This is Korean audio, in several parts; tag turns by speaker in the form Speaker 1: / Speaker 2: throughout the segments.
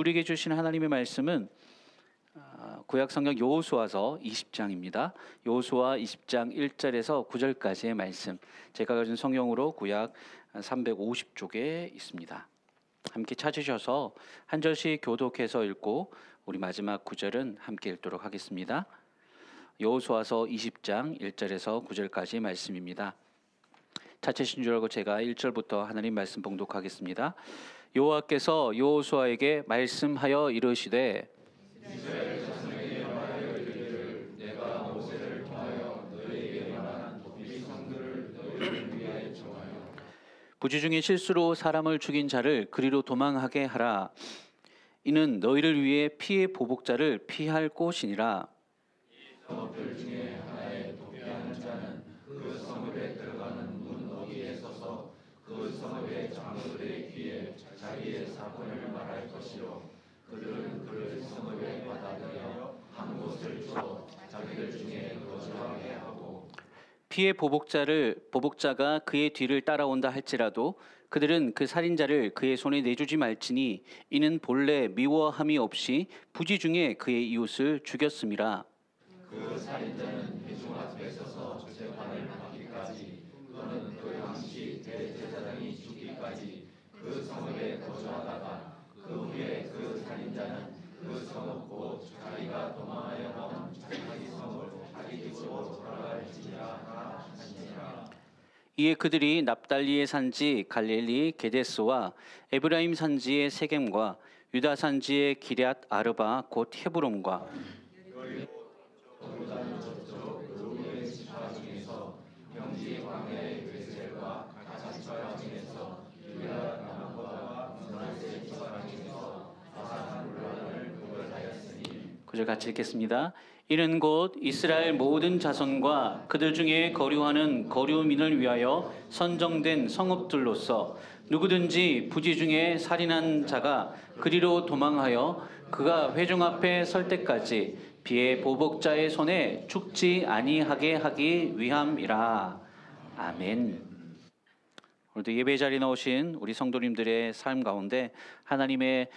Speaker 1: 우리에게 주신 하나님의 말씀은 구약 성경 여호수아서 20장입니다. 여호수아 20장 1절에서 9절까지의 말씀. 제가 가진 성경으로 구약 350쪽에 있습니다. 함께 찾으셔서 한 절씩 교독해서 읽고 우리 마지막 9절은 함께 읽도록 하겠습니다. 여호수아서 20장 1절에서 9절까지의 말씀입니다. 찾으신 줄 알고 제가 1절부터 하나님 말씀 봉독하겠습니다. 여호와께서 여호수아에게 말씀하여 이르시되 이스라엘 자손에게 말하여 이르기를 내가 모세를 통하여 너희에게 말한 비성들을 너희를 위하여 정하여 부지 중에 실수로 사람을 죽인 자를 그리로 도망하게 하라. 이는 너희를 위해 피의 보복자를 피할 곳이니라. 이 성읍들 중에 하나에 도피하는 자는 그 성읍에 들어가는 문 어귀에 서서 그 성읍의 장로들의 귀에 자기의 사건을 말할 것이요 그들은 그를 성읍에 받아들여 한 곳을 주어 자기들 중에 거주하게 하고 피의 보복자가 그의 뒤를 따라온다 할지라도 그들은 그 살인자를 그의 손에 내주지 말지니 이는 본래 미워함이 없이 부지 중에 그의 이웃을 죽였음이라. 그 살인자는 회중 앞에 서서 재판을 받기까지 또는 그 당시 대제사장이 죽기까지 그 성읍에 거주하다가 그 후에 그 살인자는 그 성읍 곧 자기가 도망하여 나온 자기 성읍으로 자기 집으로 돌아갈지니라 하시니라. 이에 그들이 납달리의 산지 갈릴리 게데스와 에브라임 산지의 세겜과 유다 산지의 기럇 아르바 곧 헤브론과 구절 같이 읽겠습니다. 이는 곧 이스라엘 모든 자손과 그들 중에 거류하는 거류민을 위하여 선정된 성읍들로서 누구든지 부지 중에 살인한 자가 그리로 도망하여 그가 회중 앞에 설 때까지 비의 보복자의 손에 죽지 아니하게 하기 위함이라. 아멘. 오늘도 예배 자리에 나오신 우리 성도님들의 삶 가운데 하나님의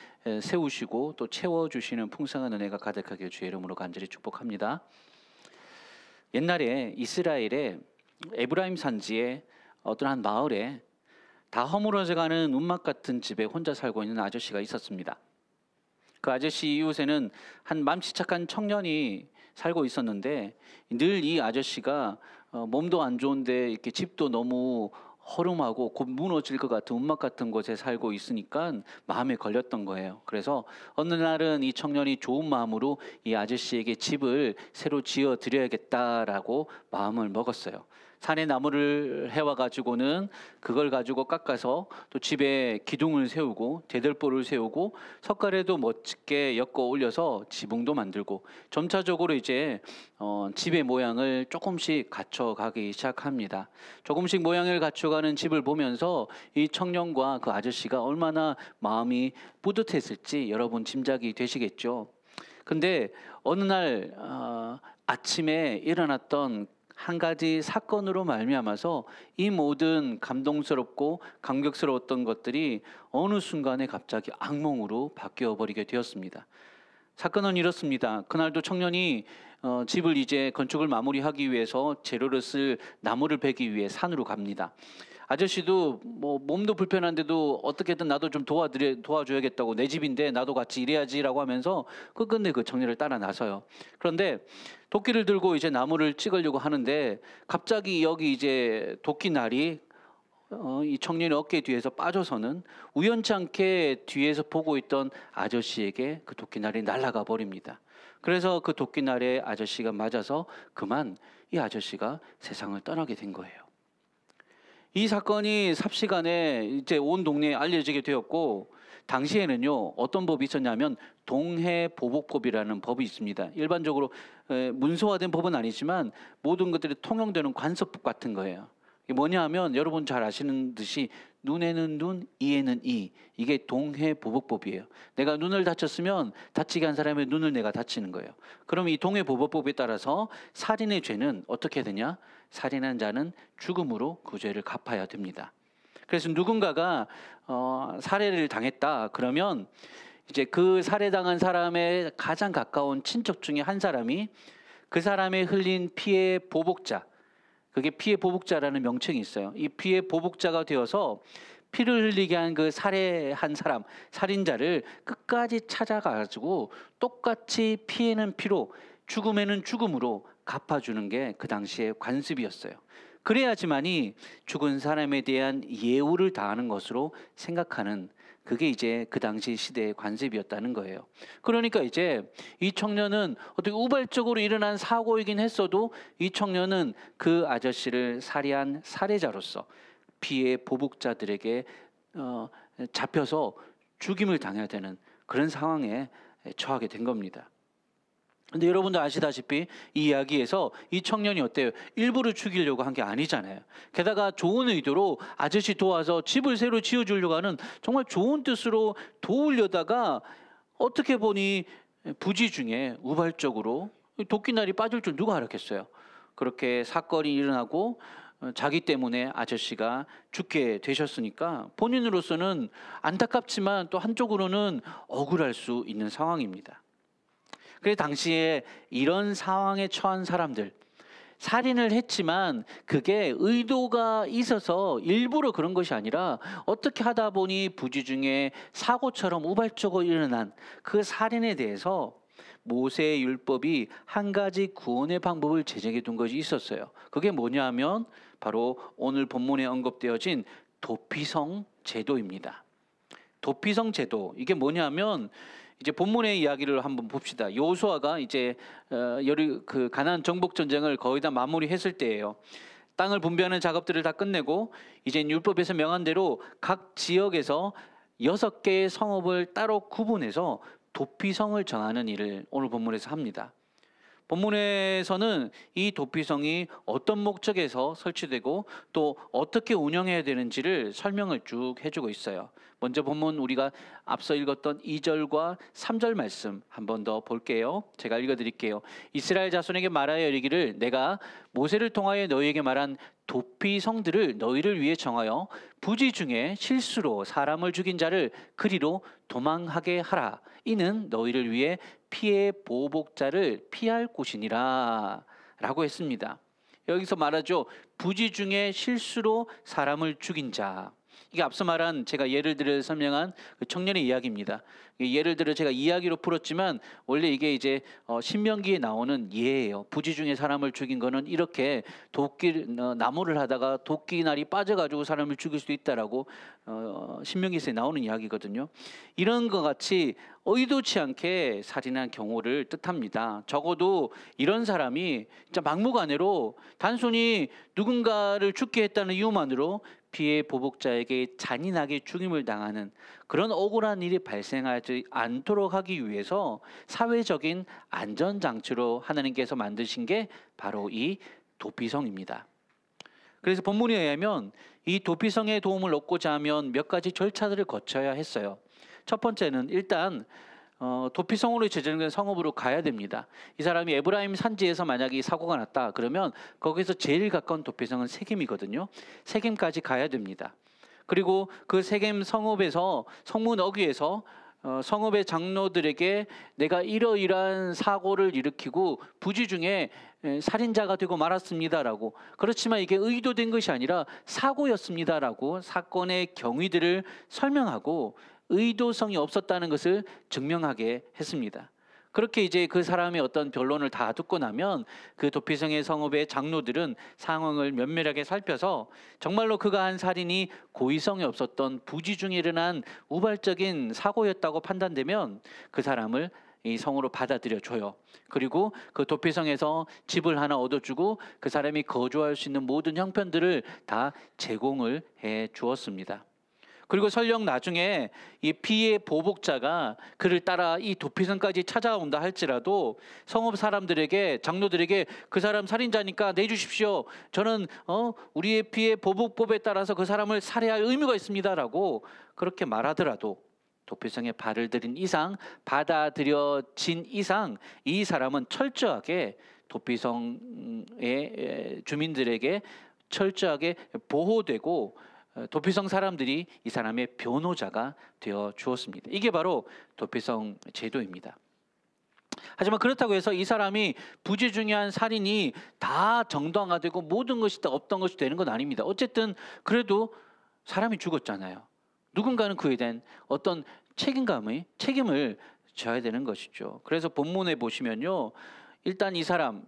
Speaker 1: 세우시고 또 채워주시는 풍성한 은혜가 가득하게 주의 이름으로 간절히 축복합니다. 옛날에 이스라엘의 에브라임 산지의 어떤 한 마을에 다 허물어져가는 운막 같은 집에 혼자 살고 있는 아저씨가 있었습니다. 그 아저씨 이웃에는 한 맘씨 착한 청년이 살고 있었는데 늘 이 아저씨가 몸도 안 좋은데 이렇게 집도 너무 허름하고 곧 무너질 것 같은 운막 같은 곳에 살고 있으니까 마음에 걸렸던 거예요. 그래서 어느 날은 이 청년이 좋은 마음으로 이 아저씨에게 집을 새로 지어 드려야겠다라고 마음을 먹었어요. 산에 나무를 해와 가지고는 그걸 가지고 깎아서 또 집에 기둥을 세우고 대들보를 세우고 석가래도 멋지게 엮어 올려서 지붕도 만들고 점차적으로 이제 집의 모양을 조금씩 갖춰가기 시작합니다. 조금씩 모양을 갖춰가는 집을 보면서 이 청년과 그 아저씨가 얼마나 마음이 뿌듯했을지 여러분 짐작이 되시겠죠. 근데 어느 날 아침에 일어났던 한 가지 사건으로 말미암아서 이 모든 감동스럽고 감격스러웠던 것들이 어느 순간에 갑자기 악몽으로 바뀌어 버리게 되었습니다. 사건은 이렇습니다. 그날도 청년이 집을 이제 건축을 마무리하기 위해서 재료를 쓸 나무를 베기 위해 산으로 갑니다. 아저씨도 뭐 몸도 불편한데도 어떻게든 나도 좀 도와줘야겠다고 내 집인데 나도 같이 일해야지라고 하면서 끝끝내 그 청년을 따라 나서요. 그런데 도끼를 들고 이제 나무를 찍으려고 하는데 갑자기 여기 이제 도끼날이 이 청년의 어깨 뒤에서 빠져서는 우연치 않게 뒤에서 보고 있던 아저씨에게 그 도끼날이 날아가 버립니다. 그래서 그 도끼날에 아저씨가 맞아서 그만 이 아저씨가 세상을 떠나게 된 거예요. 이 사건이 삽시간에 이제 온 동네에 알려지게 되었고 당시에는요 어떤 법이 있었냐면 동해보복법이라는 법이 있습니다. 일반적으로 문서화된 법은 아니지만 모든 것들이 통용되는 관습법 같은 거예요. 이게 뭐냐 하면 여러분 잘 아시는 듯이 눈에는 눈, 이에는 이. 이게 동해보복법이에요. 내가 눈을 다쳤으면 다치게 한 사람의 눈을 내가 다치는 거예요. 그럼 이 동해보복법에 따라서 살인의 죄는 어떻게 되냐? 살인한 자는 죽음으로 그 죄를 갚아야 됩니다. 그래서 누군가가 살해를 당했다 그러면 이제 그 살해당한 사람의 가장 가까운 친척 중에 한 사람이 그 사람의 흘린 피의 보복자, 그게 피의 보복자라는 명칭이 있어요. 이 피의 보복자가 되어서 피를 흘리게 한 그 살해한 사람, 살인자를 끝까지 찾아가지고 똑같이 피에는 피로, 죽음에는 죽음으로 갚아주는 게 그 당시의 관습이었어요. 그래야지만이 죽은 사람에 대한 예우를 다하는 것으로 생각하는, 그게 이제 그 당시 시대의 관습이었다는 거예요. 그러니까 이제 이 청년은 어떻게 우발적으로 일어난 사고이긴 했어도 이 청년은 그 아저씨를 살해한 살해자로서 피해 보복자들에게 잡혀서 죽임을 당해야 되는 그런 상황에 처하게 된 겁니다. 근데 여러분도 아시다시피 이 이야기에서 이 청년이 어때요? 일부러 죽이려고 한 게 아니잖아요. 게다가 좋은 의도로 아저씨 도와서 집을 새로 지어주려고 하는 정말 좋은 뜻으로 도우려다가 어떻게 보니 부지 중에 우발적으로 도끼날이 빠질 줄 누가 알았겠어요. 그렇게 사건이 일어나고 자기 때문에 아저씨가 죽게 되셨으니까 본인으로서는 안타깝지만 또 한쪽으로는 억울할 수 있는 상황입니다. 그래서 당시에 이런 상황에 처한 사람들, 살인을 했지만 그게 의도가 있어서 일부러 그런 것이 아니라 어떻게 하다 보니 부지 중에 사고처럼 우발적으로 일어난 그 살인에 대해서 모세의 율법이 한 가지 구원의 방법을 제정해 둔 것이 있었어요. 그게 뭐냐 하면 바로 오늘 본문에 언급되어진 도피성 제도입니다. 도피성 제도, 이게 뭐냐면 이제 본문의 이야기를 한번 봅시다. 여호수아가 이제 그 가나안 정복 전쟁을 거의 다 마무리했을 때예요. 땅을 분배하는 작업들을 다 끝내고 이제 율법에서 명한 대로 각 지역에서 6개의 성읍을 따로 구분해서 도피성을 정하는 일을 오늘 본문에서 합니다. 본문에서는 이 도피성이 어떤 목적에서 설치되고 또 어떻게 운영해야 되는지를 설명을 쭉 해주고 있어요. 먼저 본문 우리가 앞서 읽었던 2절과 3절 말씀 한 번 더 볼게요. 제가 읽어드릴게요. 이스라엘 자손에게 말하여 이르기를 내가 모세를 통하여 너희에게 말한 도피성들을 너희를 위해 정하여 부지 중에 실수로 사람을 죽인 자를 그리로 도망하게 하라. 이는 너희를 위해 피해 보복자를 피할 곳이니라 라고 했습니다. 여기서 말하죠. 부지 중에 실수로 사람을 죽인 자. 이게 앞서 말한 제가 예를 들어 설명한 그 청년의 이야기입니다. 예를 들어 제가 이야기로 풀었지만 원래 이게 이제 신명기에 나오는 예예요. 부지 중에 사람을 죽인 거는 이렇게 나무를 하다가 도끼날이 빠져가지고 사람을 죽일 수도 있다라고 신명기에서 나오는 이야기거든요. 이런 것 같이 의도치 않게 살인한 경우를 뜻합니다. 적어도 이런 사람이 진짜 막무가내로 단순히 누군가를 죽게 했다는 이유만으로 피해 보복자에게 잔인하게 죽임을 당하는 그런 억울한 일이 발생하지 않도록 하기 위해서 사회적인 안전장치로 하나님께서 만드신 게 바로 이 도피성입니다. 그래서 본문에 의하면 이 도피성의 도움을 얻고자 하면 몇 가지 절차들을 거쳐야 했어요. 첫 번째는 일단 도피성으로 제정된 성읍으로 가야 됩니다. 이 사람이 에브라임 산지에서 만약에 사고가 났다 그러면 거기서 제일 가까운 도피성은 세겜이거든요. 세겜까지 가야 됩니다. 그리고 그 세겜 성읍에서 성문 어귀에서 성읍의 장로들에게 내가 이러이러한 사고를 일으키고 부지 중에 살인자가 되고 말았습니다라고, 그렇지만 이게 의도된 것이 아니라 사고였습니다라고 사건의 경위들을 설명하고 의도성이 없었다는 것을 증명하게 했습니다. 그렇게 이제 그 사람의 어떤 변론을 다 듣고 나면 그 도피성의 성읍의 장로들은 상황을 면밀하게 살펴서 정말로 그가 한 살인이 고의성이 없었던 부지 중에 일어난 우발적인 사고였다고 판단되면 그 사람을 이 성으로 받아들여 줘요. 그리고 그 도피성에서 집을 하나 얻어주고 그 사람이 거주할 수 있는 모든 형편들을 다 제공을 해 주었습니다. 그리고 설령 나중에 이 피해 보복자가 그를 따라 이 도피성까지 찾아온다 할지라도 성읍 사람들에게, 장로들에게 그 사람 살인자니까 내주십시오. 저는 우리의 피해 보복법에 따라서 그 사람을 살해할 의무가 있습니다라고 그렇게 말하더라도 도피성에 발을 들인 이상, 받아들여진 이상 이 사람은 철저하게 도피성의 주민들에게 철저하게 보호되고 도피성 사람들이 이 사람의 변호자가 되어 주었습니다. 이게 바로 도피성 제도입니다. 하지만 그렇다고 해서 이 사람이 부지중요한 살인이 다 정당화되고 모든 것이 다 없던 것이 되는 건 아닙니다. 어쨌든 그래도 사람이 죽었잖아요. 누군가는 그에 대한 어떤 책임을 져야 되는 것이죠. 그래서 본문에 보시면요, 일단 이 사람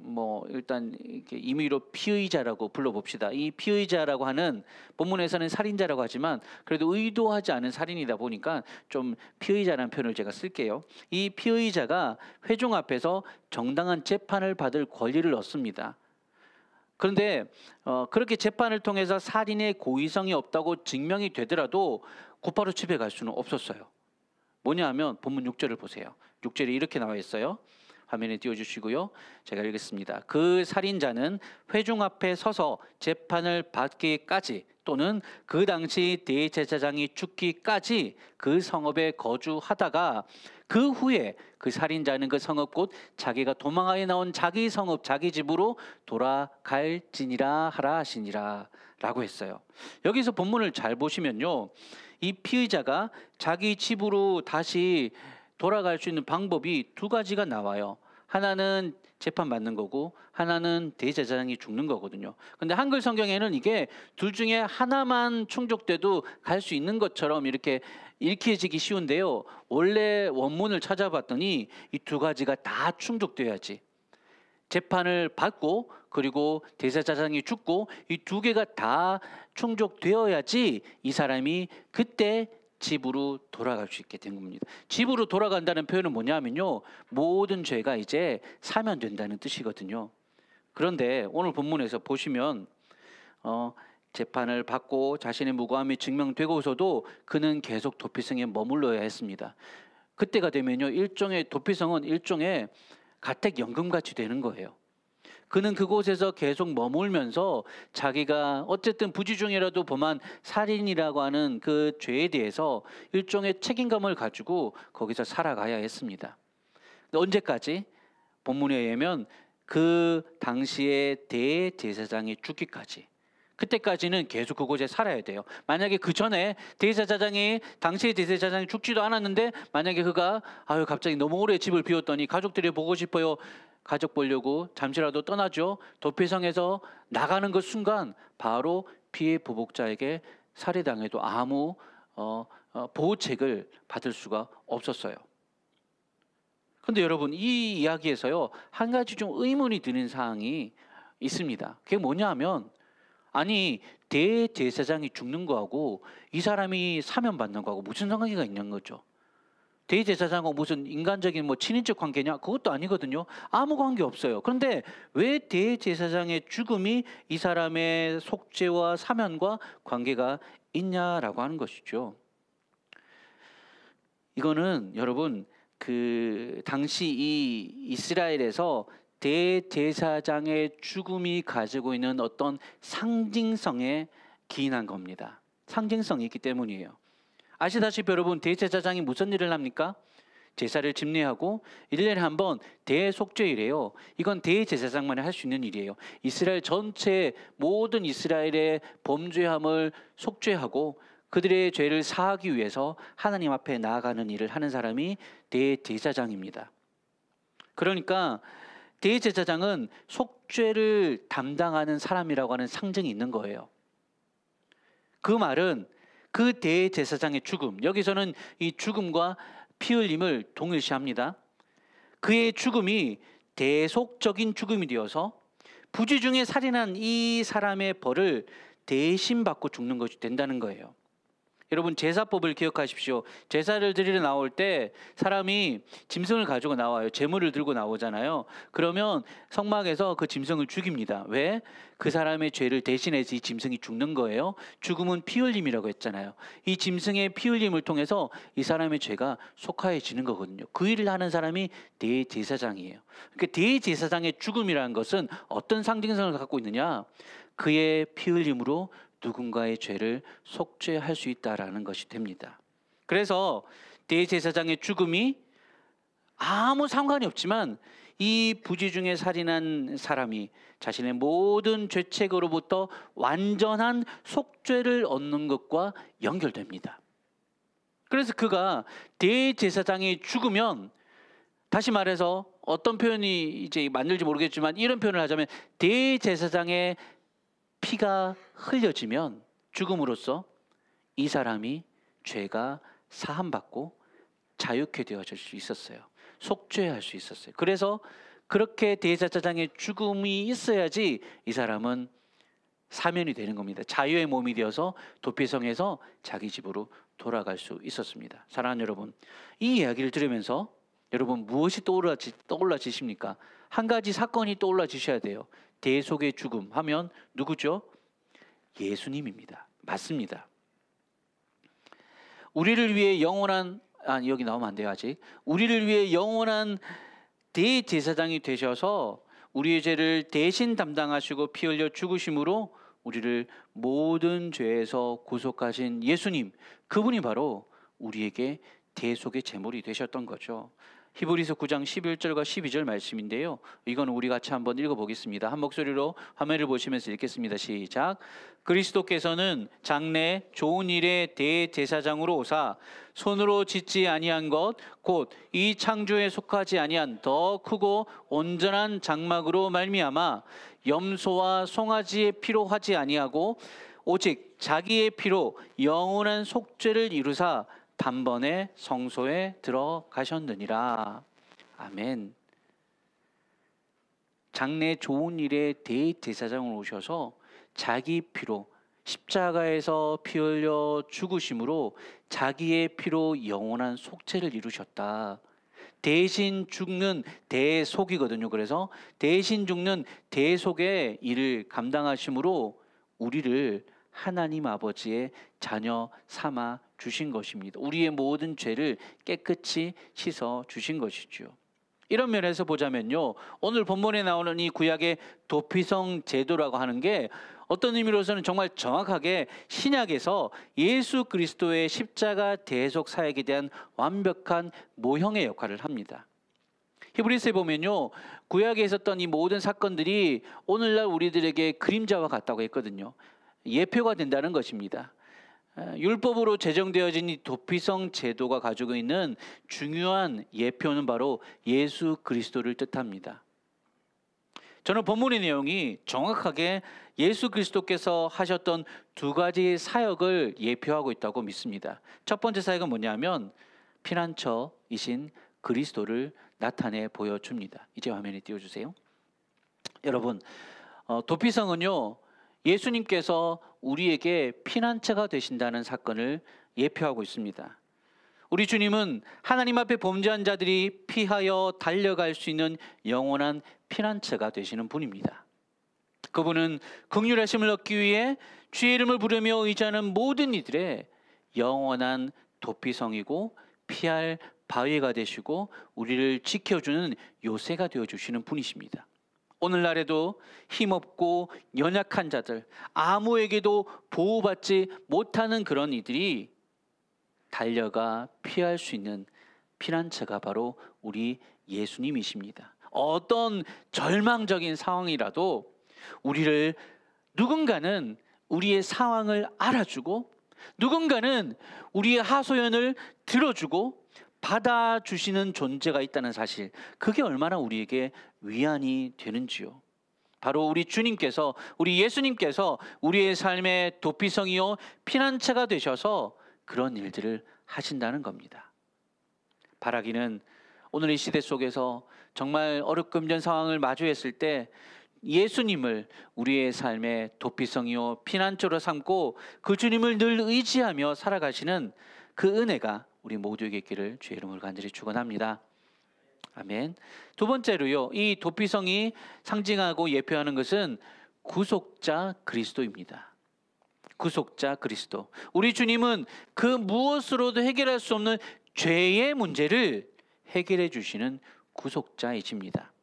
Speaker 1: 일단 이렇게 임의로 피의자라고 불러봅시다. 이 피의자라고 하는, 본문에서는 살인자라고 하지만 그래도 의도하지 않은 살인이다 보니까 좀 피의자라는 표현을 제가 쓸게요. 이 피의자가 회중 앞에서 정당한 재판을 받을 권리를 얻습니다. 그런데 그렇게 재판을 통해서 살인의 고의성이 없다고 증명이 되더라도 곧바로 집에 갈 수는 없었어요. 뭐냐 하면 본문 6절을 보세요. 6절에 이렇게 나와 있어요. 화면에 띄워주시고요. 제가 읽겠습니다. 그 살인자는 회중 앞에 서서 재판을 받기까지 또는 그 당시 대제사장이 죽기까지 그 성읍에 거주하다가 그 후에 그 살인자는 그 성읍 곧 자기가 도망하여 나온 자기 성읍 자기 집으로 돌아갈지니라 하라 하시니라 라고 했어요. 여기서 본문을 잘 보시면요, 이 피의자가 자기 집으로 다시 돌아갈 수 있는 방법이 두 가지가 나와요. 하나는 재판받는 거고 하나는 대제사장이 죽는 거거든요. 근데 한글 성경에는 이게 둘 중에 하나만 충족돼도 갈 수 있는 것처럼 이렇게 읽혀지기 쉬운데요, 원래 원문을 찾아봤더니 이 두 가지가 다 충족돼야지, 재판을 받고 그리고 대제사장이 죽고 이 두 개가 다 충족되어야지 이 사람이 그때 집으로 돌아갈 수 있게 된 겁니다. 집으로 돌아간다는 표현은 뭐냐면요, 모든 죄가 이제 사면된다는 뜻이거든요. 그런데 오늘 본문에서 보시면 재판을 받고 자신의 무고함이 증명되고서도 그는 계속 도피성에 머물러야 했습니다. 그때가 되면요, 도피성은 일종의 가택연금같이 되는 거예요. 그는 그곳에서 계속 머물면서 자기가 어쨌든 부지중이라도 범한 살인이라고 하는 그 죄에 대해서 일종의 책임감을 가지고 거기서 살아가야 했습니다. 언제까지? 본문에 의하면 그 당시에 대제사장이 죽기까지, 그때까지는 계속 그곳에 살아야 돼요. 만약에 그 전에 당시의 대제사장이 죽지도 않았는데 만약에 그가 갑자기 너무 오래 집을 비웠더니 가족들이 보고 싶어요, 가족 보려고 잠시라도 떠나죠. 도피성에서 나가는 그 순간 바로 피해 보복자에게 살해당해도 아무 보호책을 받을 수가 없었어요. 그런데 여러분, 이 이야기에서요, 한 가지 좀 의문이 드는 사항이 있습니다. 그게 뭐냐 하면, 아니 대제사장이 죽는 거하고 이 사람이 사면받는 거하고 무슨 상관계가 있는 거죠? 대제사장과 무슨 인간적인 친인척 관계냐? 그것도 아니거든요. 아무 관계 없어요. 그런데 왜 대제사장의 죽음이 이 사람의 속죄와 사면과 관계가 있냐라고 하는 것이죠. 이거는 여러분, 그 당시 이 이스라엘에서 대제사장의 죽음이 가지고 있는 어떤 상징성에 기인한 겁니다. 상징성이 있기 때문이에요. 아시다시피 여러분, 대제사장이 무슨 일을 합니까? 제사를 집례하고 1년에 한 번 대속죄일이에요. 이건 대제사장만이 할 수 있는 일이에요. 이스라엘 전체 모든 이스라엘의 범죄함을 속죄하고 그들의 죄를 사하기 위해서 하나님 앞에 나아가는 일을 하는 사람이 대제사장입니다. 그러니까 대제사장은 속죄를 담당하는 사람이라고 하는 상징이 있는 거예요. 그 말은 그 대제사장의 죽음, 여기서는 이 죽음과 피 흘림을 동일시합니다. 그의 죽음이 대속적인 죽음이 되어서 부지중에 살인한 이 사람의 벌을 대신 받고 죽는 것이 된다는 거예요. 여러분, 제사법을 기억하십시오. 제사를 드리러 나올 때 사람이 짐승을 가지고 나와요. 제물을 들고 나오잖아요. 그러면 성막에서 그 짐승을 죽입니다. 왜? 그 사람의 죄를 대신해서 이 짐승이 죽는 거예요. 죽음은 피 흘림이라고 했잖아요. 이 짐승의 피 흘림을 통해서 이 사람의 죄가 속하여지는 거거든요. 그 일을 하는 사람이 대제사장이에요. 그러니까 대제사장의 죽음이라는 것은 어떤 상징성을 갖고 있느냐? 그의 피 흘림으로 누군가의 죄를 속죄할 수 있다라는 것이 됩니다. 그래서 대제사장의 죽음이 아무 상관이 없지만 이 부지 중에 살인한 사람이 자신의 모든 죄책으로부터 완전한 속죄를 얻는 것과 연결됩니다. 그래서 그가 대제사장이 죽으면, 다시 말해서 어떤 표현이 이제 맞는지 모르겠지만 이런 표현을 하자면, 대제사장의 피가 흘려지면 죽음으로써 이 사람이 죄가 사함받고 자유케 되어질 수 있었어요. 속죄할 수 있었어요. 그래서 그렇게 대제사장의 죽음이 있어야지 이 사람은 사면이 되는 겁니다. 자유의 몸이 되어서 도피성에서 자기 집으로 돌아갈 수 있었습니다. 사랑하는 여러분, 이 이야기를 들으면서 여러분 무엇이 떠올라지십니까? 한 가지 사건이 떠올라지셔야 돼요. 대속의 죽음 하면 누구죠? 예수님입니다. 맞습니다. 우리를 위해 영원한, 여기 나오면 안 돼요 아직. 우리를 위해 영원한 대제사장이 되셔서 우리의 죄를 대신 담당하시고 피 흘려 죽으심으로 우리를 모든 죄에서 구속하신 예수님, 그분이 바로 우리에게 대속의 제물이 되셨던 거죠. 히브리서 9장 11절과 12절 말씀인데요. 이건 우리 같이 한번 읽어보겠습니다. 한 목소리로 화면을 보시면서 읽겠습니다. 시작. 그리스도께서는 장래 좋은 일의 대제사장으로 오사 손으로 짓지 아니한 것 곧 이 창조에 속하지 아니한 더 크고 온전한 장막으로 말미암아 염소와 송아지의 피로 하지 아니하고 오직 자기의 피로 영원한 속죄를 이루사 단번에 성소에 들어가셨느니라. 아멘. 장래 좋은 일의 대제사장으로 오셔서 자기 피로 십자가에서 피 흘려 죽으심으로 자기의 피로 영원한 속죄를 이루셨다. 대신 죽는 대속이거든요. 그래서 대신 죽는 대속의 일을 감당하심으로 우리를 하나님 아버지의 자녀 삼아 주신 것입니다. 우리의 모든 죄를 깨끗이 씻어 주신 것이죠. 이런 면에서 보자면요, 오늘 본문에 나오는 이 구약의 도피성 제도라고 하는 게 어떤 의미로서는 정말 정확하게 신약에서 예수 그리스도의 십자가 대속 사역에 대한 완벽한 모형의 역할을 합니다. 히브리서에 보면요, 구약에 있었던 이 모든 사건들이 오늘날 우리들에게 그림자와 같다고 했거든요. 예표가 된다는 것입니다. 율법으로 제정되어진 이 도피성 제도가 가지고 있는 중요한 예표는 바로 예수 그리스도를 뜻합니다. 저는 본문의 내용이 정확하게 예수 그리스도께서 하셨던 두 가지 사역을 예표하고 있다고 믿습니다. 첫 번째 사역은 뭐냐면 피난처이신 그리스도를 나타내 보여줍니다. 이제 화면에 띄워주세요. 여러분, 도피성은요, 예수님께서 우리에게 피난처가 되신다는 사건을 예표하고 있습니다. 우리 주님은 하나님 앞에 범죄한 자들이 피하여 달려갈 수 있는 영원한 피난처가 되시는 분입니다. 그분은 긍휼하심을 얻기 위해 주의 이름을 부르며 의지하는 모든 이들의 영원한 도피성이고 피할 바위가 되시고 우리를 지켜주는 요새가 되어주시는 분이십니다. 오늘날에도 힘없고 연약한 자들, 아무에게도 보호받지 못하는 그런 이들이 달려가 피할 수 있는 피난처가 바로 우리 예수님이십니다. 어떤 절망적인 상황이라도 누군가는 우리의 상황을 알아주고 누군가는 우리의 하소연을 들어주고 받아주시는 존재가 있다는 사실, 그게 얼마나 우리에게 위안이 되는지요. 바로 우리 주님께서, 우리 예수님께서 우리의 삶의 도피성이요 피난처가 되셔서 그런 일들을 하신다는 겁니다. 바라기는 오늘 이 시대 속에서 정말 어렵고 힘든 상황을 마주했을 때 예수님을 우리의 삶의 도피성이요 피난처로 삼고 그 주님을 늘 의지하며 살아가시는 그 은혜가 우리 모두에게 있기를 주의 이름으로 간절히 축원합니다. 아멘. 두 번째로요, 이 도피성이 상징하고 예표하는 것은 구속자 그리스도입니다. 구속자 그리스도. 우리 주님은 그 무엇으로도 해결할 수 없는 죄의 문제를 해결해 주시는 구속자이십니다.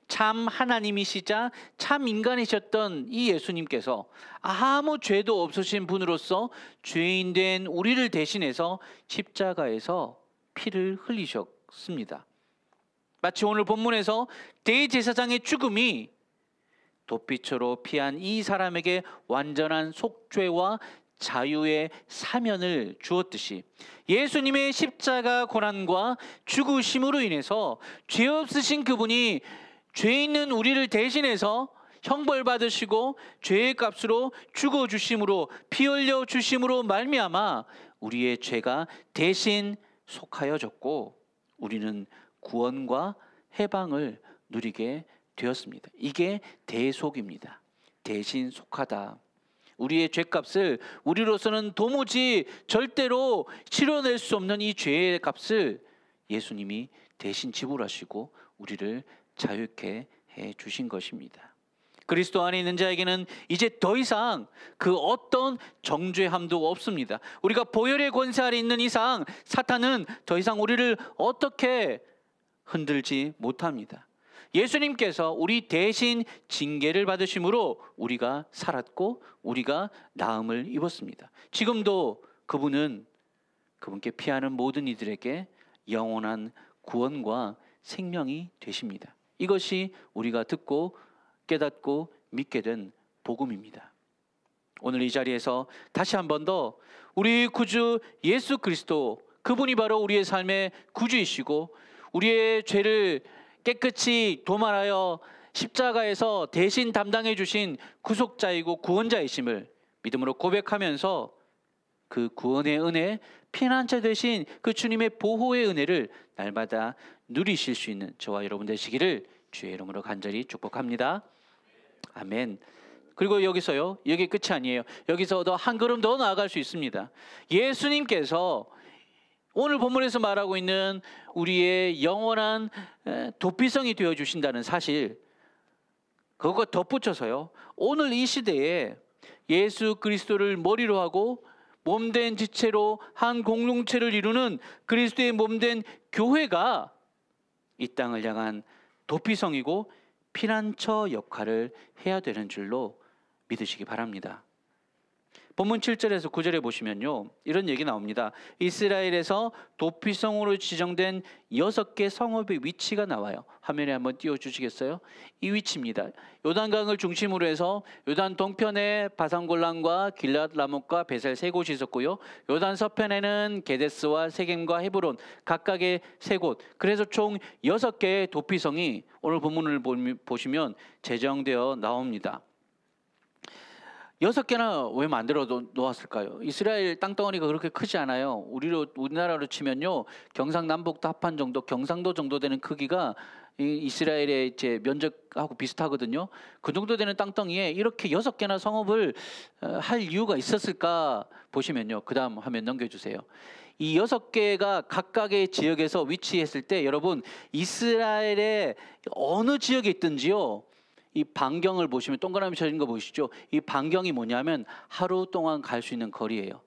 Speaker 1: 참 하나님이시자 참 인간이셨던 이 예수님께서 아무 죄도 없으신 분으로서 죄인 된 우리를 대신해서 십자가에서 피를 흘리셨습니다. 마치 오늘 본문에서 대제사장의 죽음이 도피처로 피한 이 사람에게 완전한 속죄와 자유의 사면을 주었듯이 예수님의 십자가 고난과 죽으심으로 인해서 죄 없으신 그분이 죄 있는 우리를 대신해서 형벌 받으시고 죄의 값으로 죽어 주심으로 피 흘려 주심으로 말미암아 우리의 죄가 대신 속하여졌고 우리는 구원과 해방을 누리게 되었습니다. 이게 대속입니다. 대신 속하다. 우리의 죄값을 우리로서는 도무지 절대로 치러낼 수 없는 이 죄의 값을 예수님이 대신 지불하시고 우리를 자유케 해 주신 것입니다. 그리스도 안에 있는 자에게는 이제 더 이상 그 어떤 정죄함도 없습니다. 우리가 보혈의 권세 아래 있는 이상 사탄은 더 이상 우리를 어떻게 흔들지 못합니다. 예수님께서 우리 대신 징계를 받으심으로 우리가 살았고 우리가 나음을 입었습니다. 지금도 그분께 피하는 모든 이들에게 영원한 구원과 생명이 되십니다. 이것이 우리가 듣고 깨닫고 믿게 된 복음입니다. 오늘 이 자리에서 다시 한 번 더 우리 구주 예수 그리스도, 그분이 바로 우리의 삶의 구주이시고 우리의 죄를 깨끗이 도말하여 십자가에서 대신 담당해 주신 구속자이고 구원자이심을 믿음으로 고백하면서 그 구원의 은혜, 피난처 되신 그 주님의 보호의 은혜를 날마다 누리실 수 있는 저와 여러분 되시기를 주의 이름으로 간절히 축복합니다. 아멘. 그리고 여기서요, 여기 끝이 아니에요. 여기서 더 한 걸음 더 나아갈 수 있습니다. 예수님께서 오늘 본문에서 말하고 있는 우리의 영원한 도피성이 되어 주신다는 사실, 그것과 덧붙여서요, 오늘 이 시대에 예수 그리스도를 머리로 하고 몸된 지체로 한 공동체를 이루는 그리스도의 몸된 교회가 이 땅을 향한 도피성이고 피난처 역할을 해야 되는 줄로 믿으시기 바랍니다. 본문 7절에서 9절에 보시면요, 이런 얘기 나옵니다. 이스라엘에서 도피성으로 지정된 6개 성읍의 위치가 나와요. 화면에 한번 띄워주시겠어요? 이 위치입니다. 요단강을 중심으로 해서 요단 동편에 바산골란과 길앗 라못과 베셀 세 곳이 있었고요. 요단 서편에는 게데스와 세겜과 헤브론 각각의 세 곳. 그래서 총 6개의 도피성이 오늘 본문을 보시면 제정되어 나옵니다. 6개나 왜 만들어 놓았을까요? 이스라엘 땅덩어리가 그렇게 크지 않아요. 우리나라로 치면요, 경상남북도 합한 정도, 경상도 정도 되는 크기가 이스라엘의 이제 면적하고 비슷하거든요. 그 정도 되는 땅덩이에 이렇게 6개나 성읍을 할 이유가 있었을까 보시면요, 그 다음 화면 넘겨주세요. 이 6개가 각각의 지역에서 위치했을 때 여러분, 이스라엘의 어느 지역에 있든지요, 이 반경을 보시면 동그라미 쳐진 거 보이시죠? 이 반경이 뭐냐면 하루 동안 갈 수 있는 거리예요.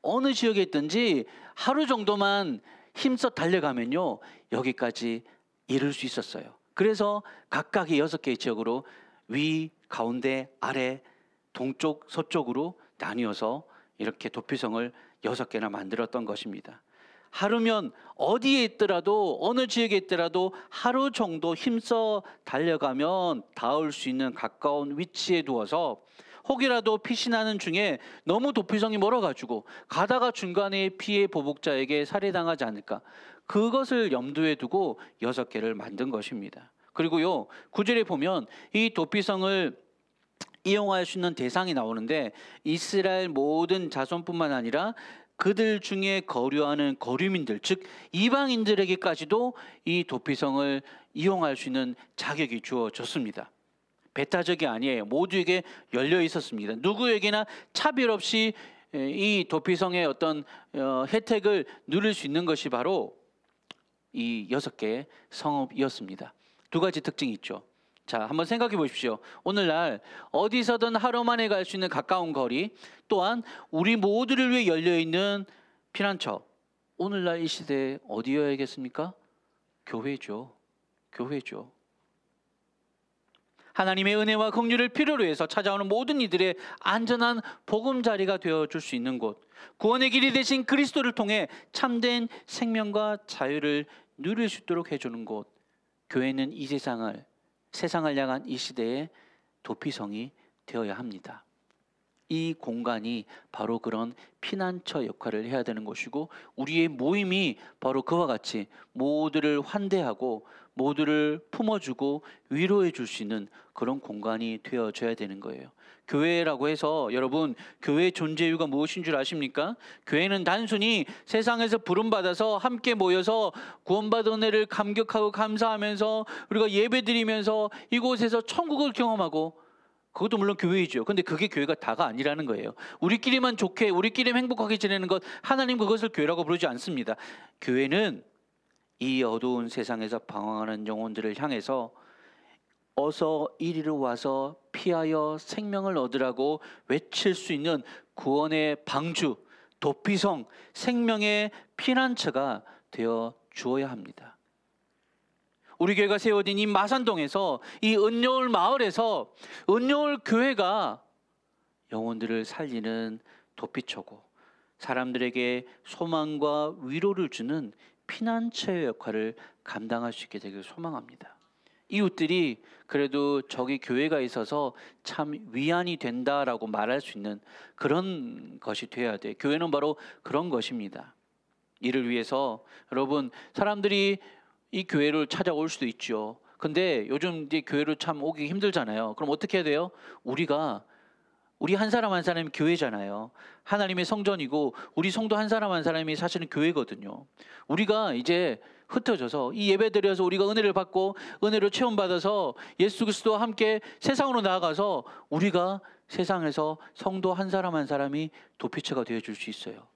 Speaker 1: 어느 지역에 있든지 하루 정도만 힘써 달려가면요, 여기까지 이룰 수 있었어요. 그래서 각각의 6개의 지역으로 위, 가운데, 아래, 동쪽, 서쪽으로 나뉘어서 이렇게 도피성을 6개나 만들었던 것입니다. 하루면 어디에 있더라도, 어느 지역에 있더라도 하루 정도 힘써 달려가면 닿을 수 있는 가까운 위치에 두어서 혹이라도 피신하는 중에 너무 도피성이 멀어가지고 가다가 중간에 피해 보복자에게 살해당하지 않을까, 그것을 염두에 두고 6개를 만든 것입니다. 그리고요, 9절에 보면 이 도피성을 이용할 수 있는 대상이 나오는데 이스라엘 모든 자손뿐만 아니라 그들 중에 거류하는 거류민들, 즉 이방인들에게까지도 이 도피성을 이용할 수 있는 자격이 주어졌습니다. 배타적이 아니에요. 모두에게 열려 있었습니다. 누구에게나 차별 없이 이 도피성의 어떤 혜택을 누릴 수 있는 것이 바로 이 6개의 성읍이었습니다. 두 가지 특징이 있죠. 자, 한번 생각해 보십시오. 오늘날 어디서든 하루 만에 갈 수 있는 가까운 거리, 또한 우리 모두를 위해 열려있는 피난처, 오늘날 이 시대에 어디여야겠습니까? 교회죠. 교회죠. 하나님의 은혜와 긍휼을 필요로 해서 찾아오는 모든 이들의 안전한 보금자리가 되어줄 수 있는 곳, 구원의 길이 되신 그리스도를 통해 참된 생명과 자유를 누릴 수 있도록 해주는 곳, 교회는 이 세상을 향한 이 시대의 도피성이 되어야 합니다. 이 공간이 바로 그런 피난처 역할을 해야 되는 것이고, 우리의 모임이 바로 그와 같이 모두를 환대하고 모두를 품어주고 위로해 줄 수 있는 그런 공간이 되어줘야 되는 거예요. 교회라고 해서 여러분, 교회의 존재 이유가 무엇인 줄 아십니까? 교회는 단순히 세상에서 부름받아서 함께 모여서 구원받은 은혜를 감격하고 감사하면서 우리가 예배드리면서 이곳에서 천국을 경험하고, 그것도 물론 교회이죠. 근데 그게 교회가 다가 아니라는 거예요. 우리끼리만 좋게, 우리끼리 행복하게 지내는 것, 하나님 그것을 교회라고 부르지 않습니다. 교회는 이 어두운 세상에서 방황하는 영혼들을 향해서 어서 이리로 와서 피하여 생명을 얻으라고 외칠 수 있는 구원의 방주, 도피성, 생명의 피난처가 되어 주어야 합니다. 우리 교회가 세워진 이 마산동에서, 이 은여울 마을에서 은여울 교회가 영혼들을 살리는 도피처고, 사람들에게 소망과 위로를 주는 피난처의 역할을 감당할 수 있게 되길 소망합니다. 이웃들이 그래도 저기 교회가 있어서 참 위안이 된다라고 말할 수 있는 그런 것이 되어야 돼. 교회는 바로 그런 것입니다. 이를 위해서 여러분, 사람들이 이 교회를 찾아올 수도 있죠. 근데 요즘 이제 교회를 참 오기 힘들잖아요. 그럼 어떻게 해야 돼요? 우리 한 사람 한 사람이 교회잖아요. 하나님의 성전이고 우리 성도 한 사람 한 사람이 사실은 교회거든요. 우리가 이제 흩어져서 이 예배 드려서 우리가 은혜를 받고 은혜를 체험받아서 예수 그리스도와 함께 세상으로 나아가서 우리가 세상에서 성도 한 사람 한 사람이 도피처가 되어줄 수 있어요.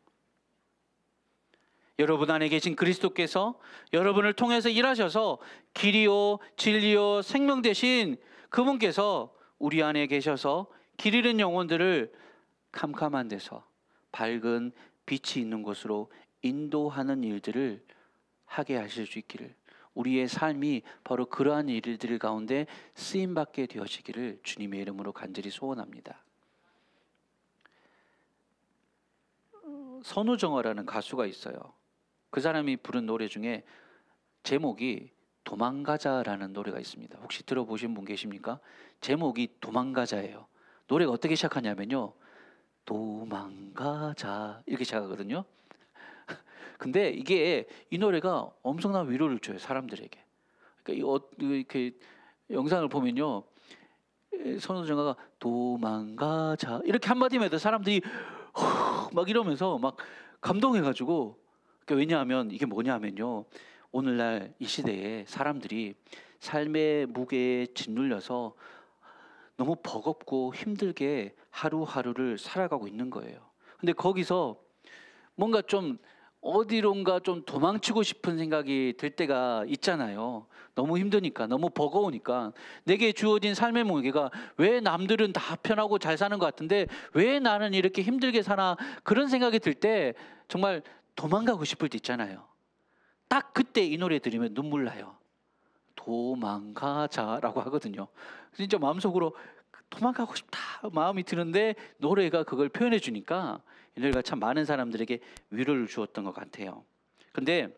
Speaker 1: 여러분 안에 계신 그리스도께서 여러분을 통해서 일하셔서 길이요 진리요 생명 되신 그분께서 우리 안에 계셔서 길 잃은 영혼들을 캄캄한 데서 밝은 빛이 있는 곳으로 인도하는 일들을 하게 하실 수 있기를, 우리의 삶이 바로 그러한 일들 가운데 쓰임받게 되어지기를 주님의 이름으로 간절히 소원합니다. 선우정아라는 가수가 있어요. 그 사람이 부른 노래 중에 제목이 도망가자라는 노래가 있습니다. 혹시 들어보신 분 계십니까? 제목이 도망가자예요. 노래가 어떻게 시작하냐면요, 도망가자 이렇게 시작하거든요. 근데 이 노래가 엄청난 위로를 줘요, 사람들에게. 그러니까 이렇게 영상을 보면요, 선우정아가 도망가자 이렇게 한마디만 해도 사람들이 막 이러면서 막 감동해가지고. 그러니까 왜냐하면 이게 뭐냐면요, 오늘날 이 시대에 사람들이 삶의 무게에 짓눌려서 너무 버겁고 힘들게 하루하루를 살아가고 있는 거예요. 근데 거기서 뭔가 좀 어디론가 좀 도망치고 싶은 생각이 들 때가 있잖아요. 너무 힘드니까, 너무 버거우니까. 내게 주어진 삶의 무게가 왜 남들은 다 편하고 잘 사는 것 같은데 왜 나는 이렇게 힘들게 사나, 그런 생각이 들 때 정말 도망가고 싶을 때 있잖아요. 딱 그때 이 노래 들으면 눈물 나요. 도망가자라고 하거든요. 진짜 마음속으로 도망가고 싶다 마음이 드는데 노래가 그걸 표현해 주니까 이 노래가 참 많은 사람들에게 위로를 주었던 것 같아요. 근데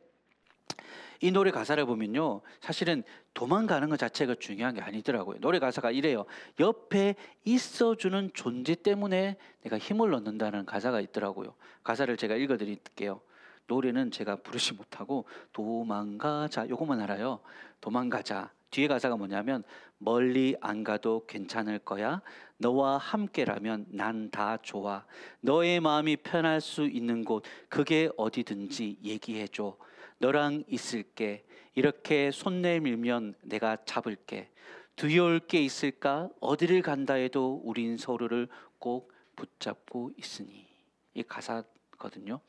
Speaker 1: 이 노래 가사를 보면요, 사실은 도망가는 것 자체가 중요한 게 아니더라고요. 노래 가사가 이래요. 옆에 있어주는 존재 때문에 내가 힘을 얻는다는 가사가 있더라고요. 가사를 제가 읽어드릴게요. 노래는 제가 부르지 못하고 도망가자 요것만 알아요. 도망가자. 뒤에 가사가 뭐냐면, 멀리 안 가도 괜찮을 거야. 너와 함께라면 난 다 좋아. 너의 마음이 편할 수 있는 곳, 그게 어디든지 얘기해줘. 너랑 있을게. 이렇게 손 내밀면 내가 잡을게. 두려울 게 있을까? 어디를 간다 해도 우린 서로를 꼭 붙잡고 있으니. 이 가사거든요.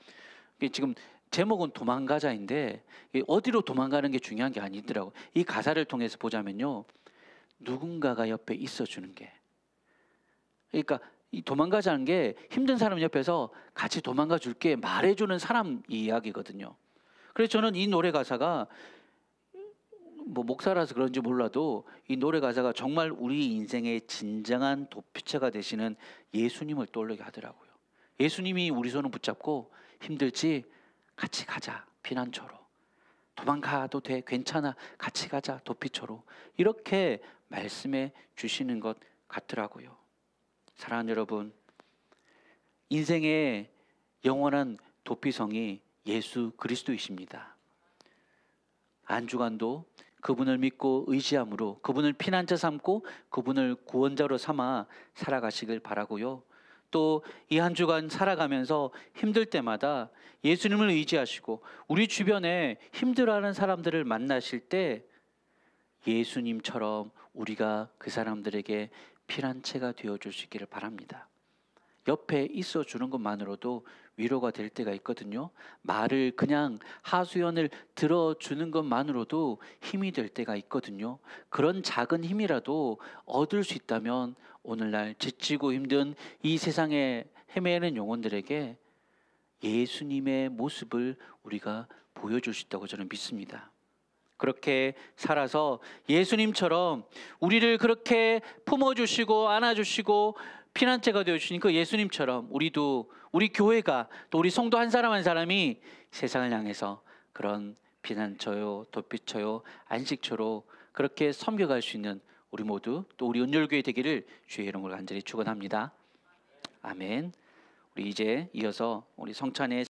Speaker 1: 지금 제목은 도망가자인데 어디로 도망가는 게 중요한 게 아니더라고. 이 가사를 통해서 보자면요, 누군가가 옆에 있어주는 게, 그러니까 이 도망가자는 게 힘든 사람 옆에서 같이 도망가 줄게 말해주는 사람 이야기거든요. 그래서 저는 이 노래 가사가 뭐 목사라서 그런지 몰라도 이 노래 가사가 정말 우리 인생의 진정한 도피처가 되시는 예수님을 떠올리게 하더라고요. 예수님이 우리 손을 붙잡고 힘들지? 같이 가자, 피난처로. 도망가도 돼, 괜찮아, 같이 가자, 도피처로. 이렇게 말씀해 주시는 것 같더라고요. 사랑하는 여러분, 인생의 영원한 도피성이 예수 그리스도이십니다. 안주간도 그분을 믿고 의지함으로 그분을 피난처 삼고 그분을 구원자로 삼아 살아가시길 바라고요. 또 이 한 주간 살아가면서 힘들 때마다 예수님을 의지하시고 우리 주변에 힘들어하는 사람들을 만나실 때 예수님처럼 우리가 그 사람들에게 피난처가 되어 주시기를 바랍니다. 옆에 있어 주는 것만으로도 위로가 될 때가 있거든요. 말을 그냥 하소연을 들어주는 것만으로도 힘이 될 때가 있거든요. 그런 작은 힘이라도 얻을 수 있다면 오늘날 지치고 힘든 이 세상에 헤매는 영혼들에게 예수님의 모습을 우리가 보여줄 수 있다고 저는 믿습니다. 그렇게 살아서 예수님처럼 우리를 그렇게 품어주시고 안아주시고 피난처가 되어주신 그 예수님처럼 우리도, 우리 교회가, 또 우리 성도 한 사람 한 사람이 세상을 향해서 그런 피난처요, 도피처요, 안식처로 그렇게 섬겨갈 수 있는 우리 모두, 또 우리 은율교회 되기를 주의 이름으로 간절히 축원합니다. 아멘. 우리 이제 이어서 우리 성찬의